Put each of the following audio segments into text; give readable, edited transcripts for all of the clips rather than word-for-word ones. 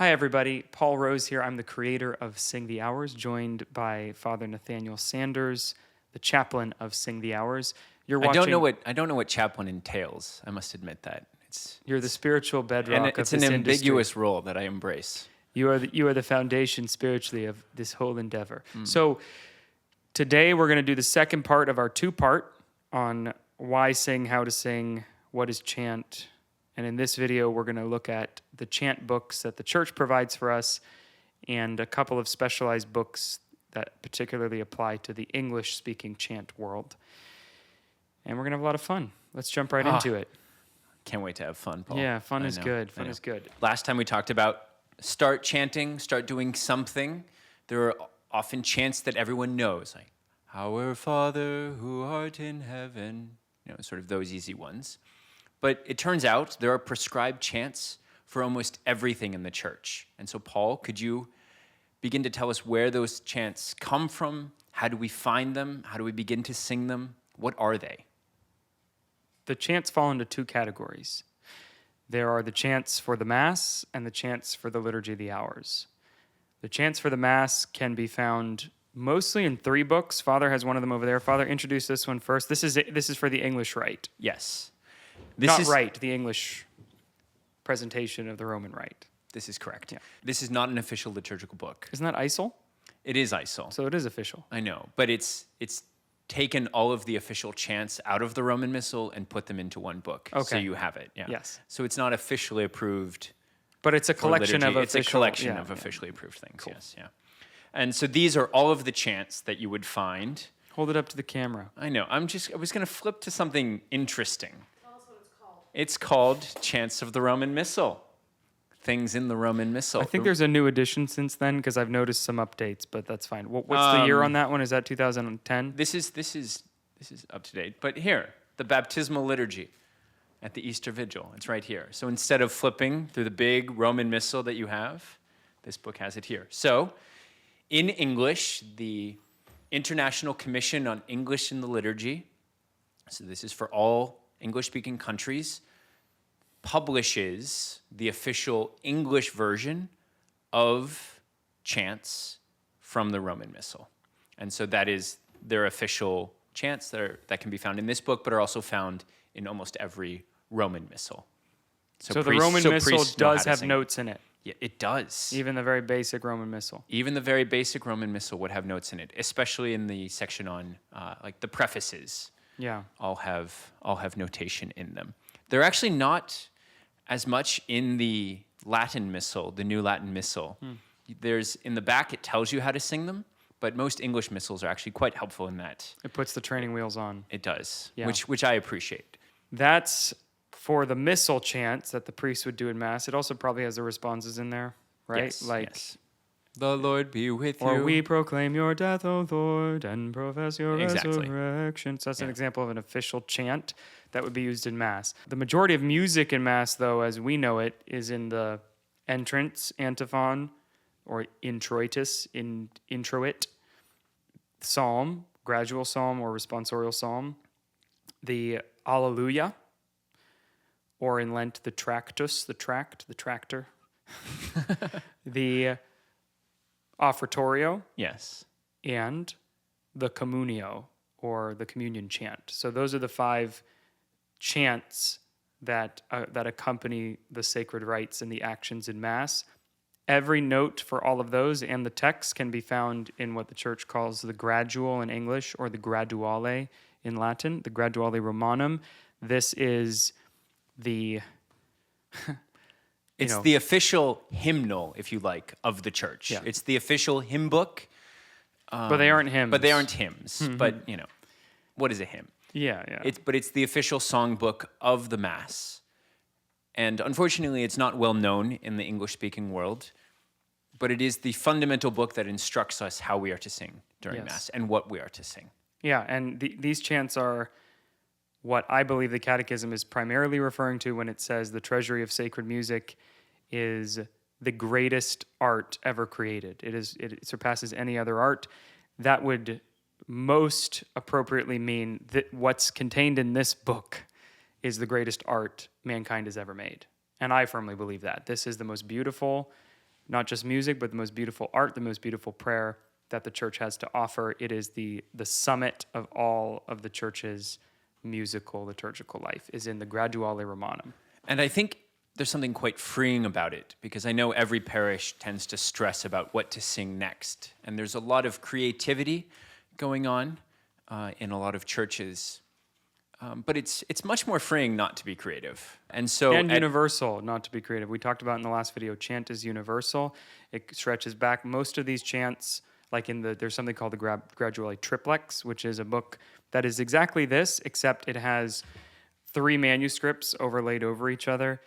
Hi, everybody. Paul Rose here. I'm the creator of Sing the Hours, joined by Father Nathaniel Sanders, the chaplain of Sing the Hours. I don't know what chaplain entails. I must admit that You're the spiritual bedrock it's of this an industry. ambiguous role that I embrace. You are the foundation spiritually of this whole endeavor. So today we're going to do the second part of our two-part on why sing, how to sing, what is chant. And in this video, we're going to look at the chant books that the church provides for us and a couple of specialized books that particularly apply to the English-speaking chant world. And we're going to have a lot of fun. Let's jump right into it. Can't wait to have fun, Paul. Yeah, fun is good. Fun is good. Last time we talked about start chanting, start doing something. There are often chants that everyone knows, like, Our Father who art in heaven, sort of those easy ones. But it turns out there are prescribed chants for almost everything in the church. And so, Paul, could you begin to tell us where those chants come from? How do we find them? How do we begin to sing them? What are they? The chants fall into two categories. There are the chants for the Mass and the chants for the Liturgy of the Hours. The chants for the Mass can be found mostly in three books. Father has one of them over there. Father, introduce this one first. This is for the English Rite. Yes. Rite, the English presentation of the Roman Rite. This is correct. Yeah. This is not an official liturgical book. Isn't that ICEL? It is ICEL. So it is official. I know, but it's taken all of the official chants out of the Roman Missal and put them into one book. Okay. So you have it. Yeah. Yes. So it's not officially approved. But it's a collection of official... It's a collection of officially approved things. Cool. Yes, yeah. And so these are all of the chants that you would find. Hold it up to the camera. I know. I was going to flip to something interesting. Tell us what it's called. It's called Chants of the Roman Missal. Things in the Roman Missal. I think there's a new edition since then because I've noticed some updates, but that's fine. What's the year on that one? Is that 2010? This is up to date. But here, the baptismal liturgy at the Easter Vigil. It's right here. So instead of flipping through the big Roman Missal that you have, this book has it here. So in English, the International Commission on English in the Liturgy, so this is for all English-speaking countries, publishes the official English version of chants from the Roman Missal. And so that is their official chants that can be found in this book, but are also found in almost every Roman Missal. So the Roman Missal does have notes in it. Yeah, it does. Even the very basic Roman Missal. Even the very basic Roman Missal would have notes in it, especially in the section on like the prefaces. Yeah. All have notation in them. They're actually not as much in the Latin Missal, the New Latin Missal. There's in the back, it tells you how to sing them, but most English missals are actually quite helpful in that. It puts the training wheels on. It does, Yeah. which I appreciate. That's for the missal chants that the priest would do in Mass. It also probably has the responses in there, right? Yes. The Lord be with you. Or we proclaim your death, O Lord, and profess your Exactly. resurrection. So that's an example of an official chant that would be used in Mass. The majority of music in Mass, though, as we know it, is in the entrance, antiphon, or introitus, introit, psalm, gradual psalm, or responsorial psalm, the Alleluia, or in Lent, the Tractus, the tractor, the Offertory, Yes. and the Communio, or the communion chant. So those are the five chants that accompany the sacred rites and the actions in Mass. Every note for all of those and the text can be found in what the church calls the Gradual in English, or the Graduale in Latin, the Graduale Romanum. This is the... It's the official hymnal, if you like, of the church. Yeah. It's the official hymn book. But they aren't hymns. But they aren't hymns. But, what is a hymn? Yeah. But it's the official songbook of the Mass. And unfortunately, it's not well known in the English-speaking world, but it is the fundamental book that instructs us how we are to sing during Mass and what we are to sing. Yeah, and these chants are what I believe the Catechism is primarily referring to when it says the treasury of sacred music is the greatest art ever created. It surpasses any other art. That would most appropriately mean that what's contained in this book is the greatest art mankind has ever made. And I firmly believe that. This is the most beautiful not just music, but the most beautiful art, the most beautiful prayer that the church has to offer. It is the summit of all of the church's musical liturgical life, is in the Graduale Romanum. And I think there's something quite freeing about it, because I know every parish tends to stress about what to sing next. And there's a lot of creativity going on in a lot of churches. But it's much more freeing not to be creative. And so universal, not to be creative. We talked about in the last video, chant is universal. It stretches back. Most of these chants, like there's something called the Graduale Triplex, which is a book that is exactly this, except it has 3 manuscripts overlaid over each other.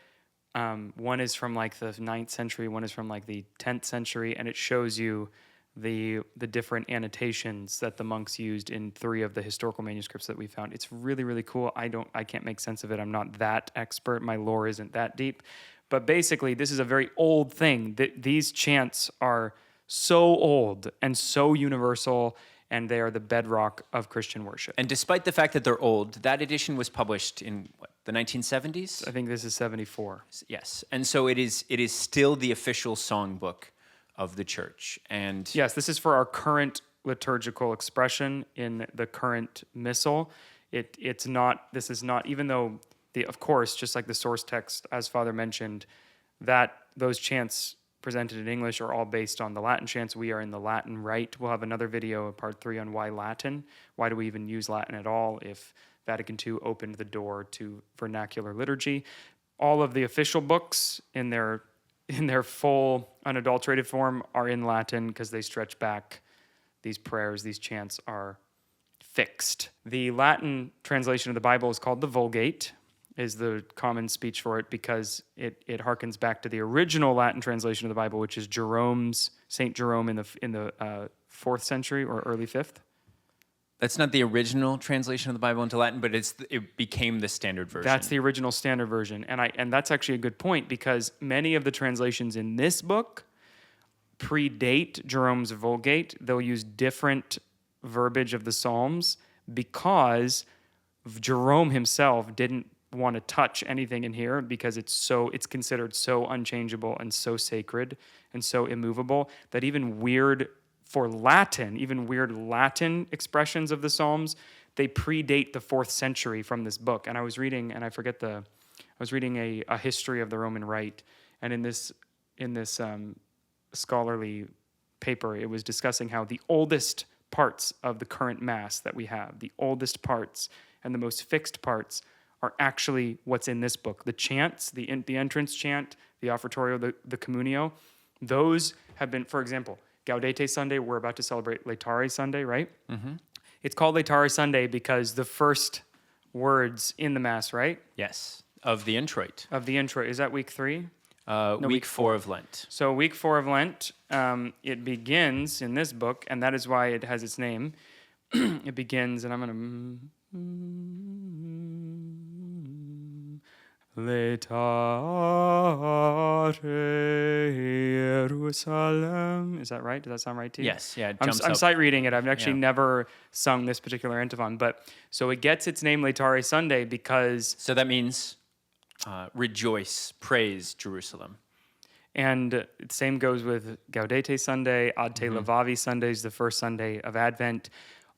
One is from like the 9th century, one is from like the 10th century, and it shows you the different annotations that the monks used in 3 of the historical manuscripts that we found. It's really, really cool. I can't make sense of it. I'm not that expert. My lore isn't that deep. But basically, this is a very old thing. These chants are so old and so universal, and they are the bedrock of Christian worship. And despite the fact that they're old, that edition was published in the 1970s? I think this is 74. Yes. And so it is still the official songbook of the church. And yes, this is for our current liturgical expression in the current missal. This is not, even though of course, just like the source text, as Father mentioned, that those chants presented in English are all based on the Latin chants. We are in the Latin Rite. We'll have another video, part 3, on why Latin. Why do we even use Latin at all if Vatican II opened the door to vernacular liturgy? All of the official books in their full unadulterated form are in Latin because they stretch back. These prayers, these chants are fixed. The Latin translation of the Bible is called the Vulgate, is the common speech for it, because it harkens back to the original Latin translation of the Bible, which is Saint Jerome in the 4th century or early 5th. That's not the original translation of the Bible into Latin, but it became the standard version. That's the original standard version, and that's actually a good point, because many of the translations in this book predate Jerome's Vulgate. They'll use different verbiage of the Psalms because Jerome himself didn't want to touch anything in here, because it's considered so unchangeable and so sacred and so immovable that even weird Latin expressions of the Psalms, they predate the 4th century from this book. And I was reading, and I was reading a history of the Roman Rite, and in this scholarly paper, it was discussing how the oldest parts of the current Mass that we have, the oldest parts and the most fixed parts, are actually what's in this book. The chants, the entrance chant, the Offertory, the Communio, those have been, for example, Gaudete Sunday, we're about to celebrate Laetare Sunday, right? Mm-hmm. It's called Laetare Sunday because the first words in the Mass, right? Yes, of the Introit. Of the Introit. Is that week 3? Week 4 of Lent. So week 4 of Lent, it begins in this book, and that is why it has its name. It begins, and I'm going to... Laetare Jerusalem. Is that right? Does that sound right to you? Yes, yeah. I'm sight reading it. I've actually never sung this particular antiphon, but so it gets its name Laetare Sunday because... So that means rejoice, praise Jerusalem. And the same goes with Gaudete Sunday, Ad Te Levavi Sundays, the first Sunday of Advent.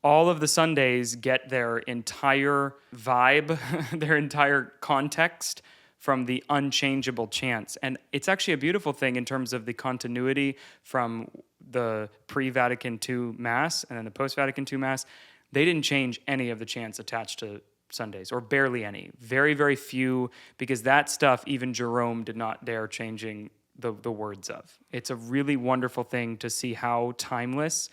All of the Sundays get their entire vibe, their entire context from the unchangeable chants. And it's actually a beautiful thing in terms of the continuity from the pre-Vatican II Mass and then the post-Vatican II Mass. They didn't change any of the chants attached to Sundays, or barely any. Very, very few, because that stuff even Jerome did not dare changing the words of. It's a really wonderful thing to see how timeless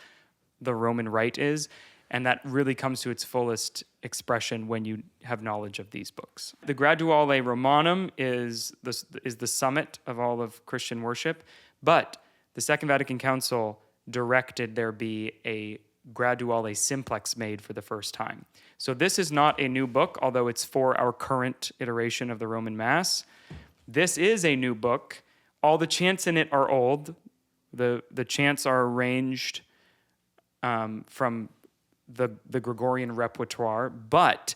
the Roman Rite is. And that really comes to its fullest expression when you have knowledge of these books. The Graduale Romanum is the summit of all of Christian worship, but the Second Vatican Council directed there be a Graduale Simplex made for the first time. So this is not a new book, although it's for our current iteration of the Roman Mass. This is a new book. All the chants in it are old. The chants are arranged from the Gregorian repertoire, but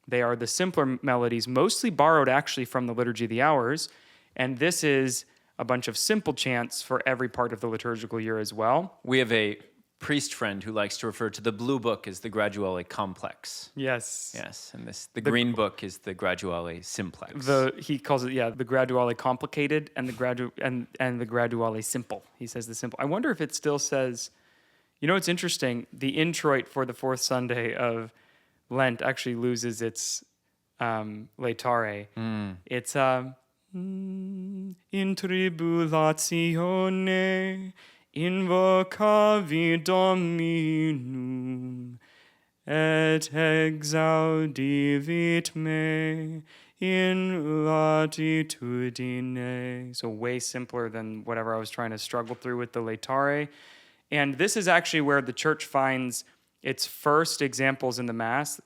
they are the simpler melodies, mostly borrowed actually from the Liturgy of the Hours. And this is a bunch of simple chants for every part of the liturgical year as well. We have a priest friend who likes to refer to the blue book as the Graduale Complex. Yes. Yes, and the green book is the Graduale Simplex. He calls it the Graduale Complicated and the Graduale Simple. He says the simple. I wonder if it still says, it's interesting. The Introit for the fourth Sunday of Lent actually loses its Laetare. It's in tribulatione invocavi Dominum et exaudivit me in latitudine. So way simpler than whatever I was trying to struggle through with the Laetare. And this is actually where the church finds its first examples in the Mass.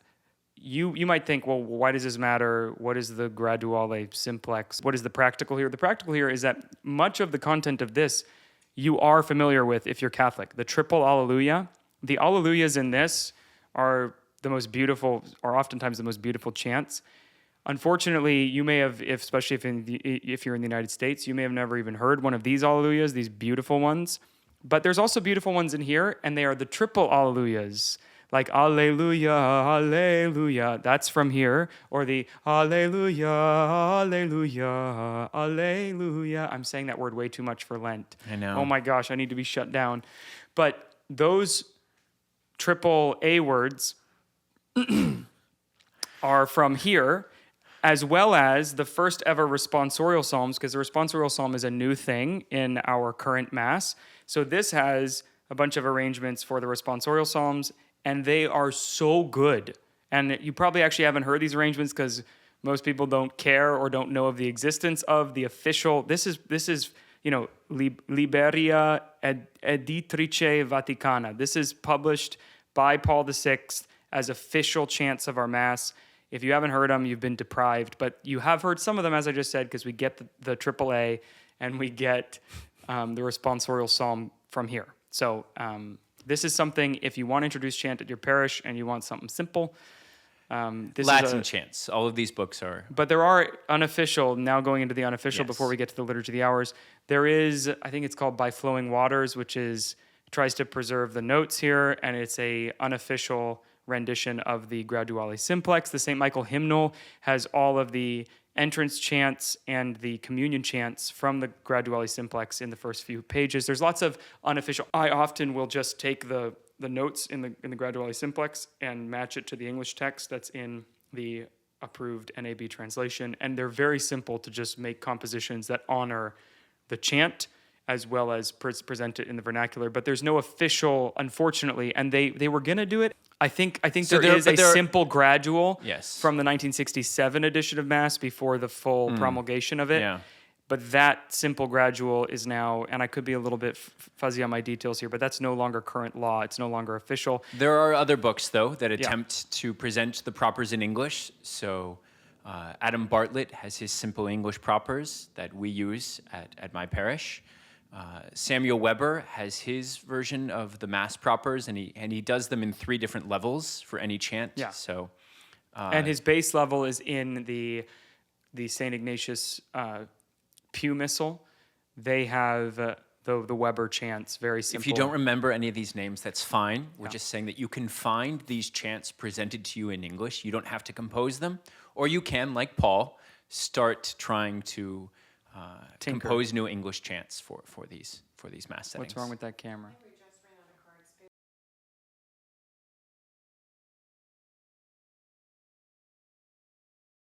You might think, well, why does this matter? What is the Graduale Simplex? What is the practical here? The practical here is that much of the content of this you are familiar with if you're Catholic. The triple Alleluia. The Alleluias in this are the most beautiful, or oftentimes the most beautiful chants. Unfortunately, you may have, especially if you're in the United States, you may have never even heard one of these Alleluias, these beautiful ones. But there's also beautiful ones in here, and they are the triple Alleluias. Like Alleluia, Alleluia, that's from here. Or the Alleluia, Alleluia, Alleluia. I'm saying that word way too much for Lent. I know. Oh my gosh, I need to be shut down. But those triple A words are from here, as well as the first ever responsorial psalms, because the responsorial psalm is a new thing in our current Mass. So this has a bunch of arrangements for the responsorial psalms, and they are so good. And you probably actually haven't heard these arrangements because most people don't care or don't know of the existence of the official. This is Liberia Editrice Vaticana. This is published by Paul VI as official chants of our Mass. If you haven't heard them, you've been deprived. But you have heard some of them, as I just said, because we get the AAA and we get the responsorial psalm from here. So this is something, if you want to introduce chant at your parish and you want something simple. Latin chants. All of these books are. But there are unofficial, now going into the unofficial before we get to the Liturgy of the Hours. There is, I think it's called By Flowing Waters, which tries to preserve the notes here, and it's a unofficial rendition of the Graduale Simplex. The St. Michael Hymnal has all of the entrance chants and the communion chants from the Graduale Simplex in the first few pages. There's lots of unofficial. I often will just take the notes in the Graduale Simplex and match it to the English text that's in the approved NAB translation, and they're very simple to just make compositions that honor the chant as well as present it in the vernacular. But there's no official, unfortunately, and they were going to do it. I think so there is a simple gradual from the 1967 edition of Mass before the full promulgation of it. Yeah. But that simple gradual is now, and I could be a little bit fuzzy on my details here, but that's no longer current law. It's no longer official. There are other books, though, that attempt to present the propers in English. So Adam Bartlett has his simple English propers that we use at my parish. Samuel Weber has his version of the Mass propers, and he does them in 3 different levels for any chant. Yeah. So, and his base level is in the St. Ignatius Pew Missal. They have the Weber chants, very simple. If you don't remember any of these names, that's fine. We're just saying that you can find these chants presented to you in English. You don't have to compose them, or you can, like Paul, start trying to compose new English chants for these Mass settings. What's wrong with that camera?